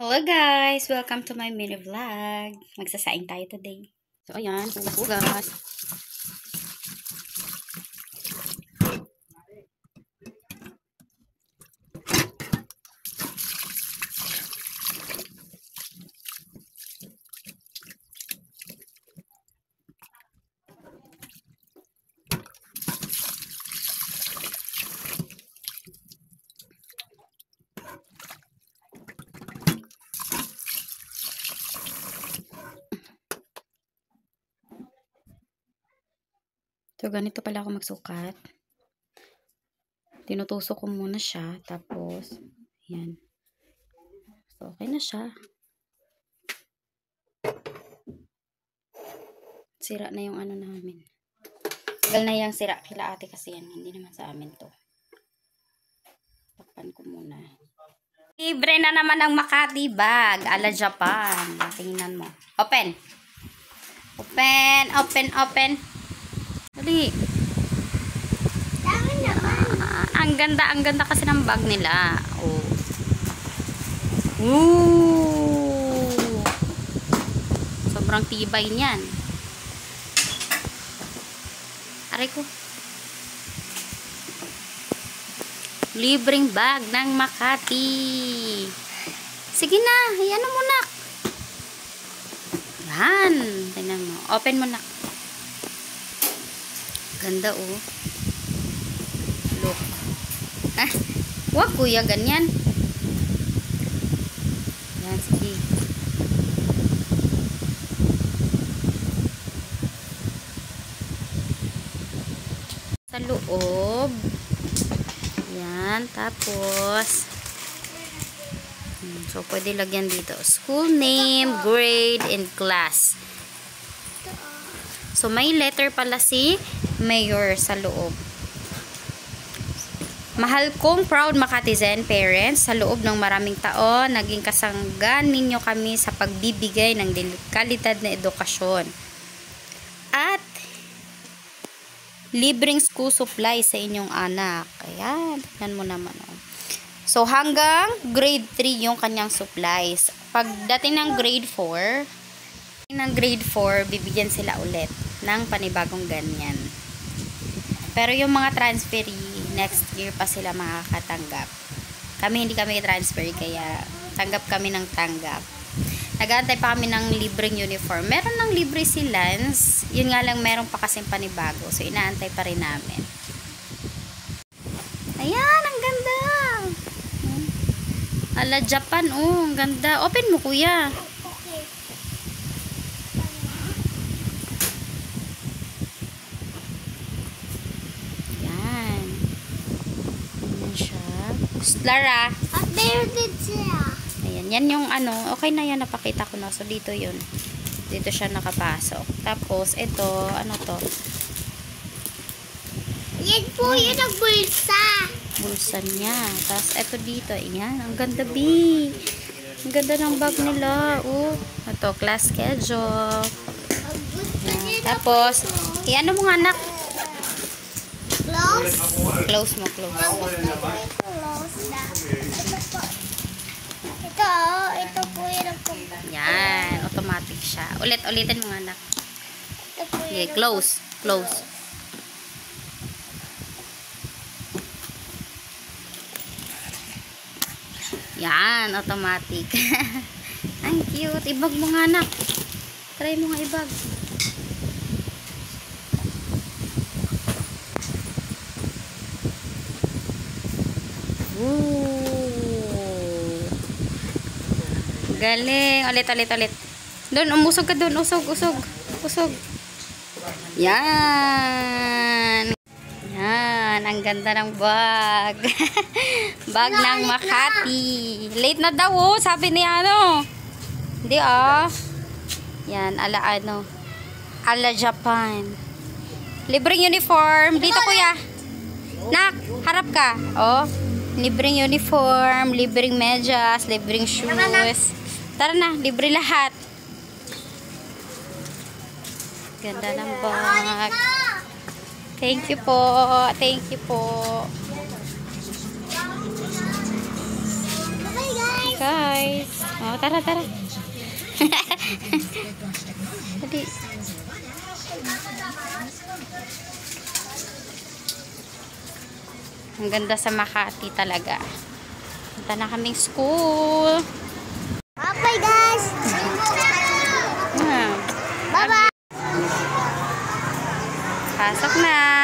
Hello guys! Welcome to my mini vlog. Magsasaing tayo today. So ayan, hugas-hugas. So, ganito pala ako magsukat. Tinutusok ko muna siya. Tapos, ayan. So, okay na siya. Sira na yung ano namin. Tagal na yung sira kila ate kasi yan. Hindi naman sa amin to. Takpan ko muna. Libre na naman ang Makati bag. Ala Japan. Tingnan mo. Open! Open! Open! Open! Dali. Ang ganda kasi ng bag nila. Oh. Ooh. Sobrang tibay niyan. Aray ko. Libreng bag ng Makati. Sige na, ayan mo nak. Yan. Tingnan mo. Open mo nak. Ganda oh. Look. Ah, wag kuya ganyan. Yan, sige. Sa loob. Yan, tapos so pwede lagyan dito. School name, grade, and class. So may letter pala si Mayor sa loob. Mahal kong proud Makatizen parents, sa loob ng maraming taon, naging kasanggan ninyo kami sa pagbibigay ng kalidad na edukasyon. At libreng school supply sa inyong anak. Ayan, tignan mo naman. Oh. So hanggang grade 3 yung kanyang supplies. Pagdating ng grade 4, bibigyan sila ulit ng panibagong ganyan. Pero yung mga transferee, next year pa sila makakatanggap. Hindi kami transfer, kaya tanggap kami ng tanggap. Nag-aantay pa kami ng libreng uniform. Meron ng libre si Lance. Yun nga lang, meron pa kasing panibago. So, inaantay pa rin namin. Ayan, ang ganda! Ala Japan, oh, ang ganda. Open mo, kuya. Lara. At there did siya. Ayan, yan yung ano, okay na yan, napakita ko na. So, dito yun. Dito siya nakapasok. Tapos, ito, ano to? Yan po yun ang bulsa. Bulsa niya. Tapos, ito dito. Ayan, ang ganda, B. Ang ganda ng bag nila. Oh, ito, class schedule. Ayan. Tapos, ano mo nga, anak? Close? Close mo, close. Ito po yun ang yan, automatic siya. Ulitin mo nga anak. Okay, close. Yan, automatic. Ang cute. Ibag mo nga anak. Try mo nga ibag. Galing. Ulit. Doon, umusog ka doon. Usog. Yan. Ang ganda ng bag. Bag ng Makati. Late na daw, oh. Sabi ni ano. Hindi, ah. Yan, ala Japan. Libreng uniform. Dito, kuya. Nak, harap ka. Oh. Libreng uniform, libreng medyas, libreng shoes. Tara na, libre lahat. Ganda ng bag. Thank you po. Bye guys. Guys. Oh, Tara, tara. Dali. Ang ganda sa Makati talaga. Punta na kaming school. Bye guys. Hmm. Bye-bye. Pasok na.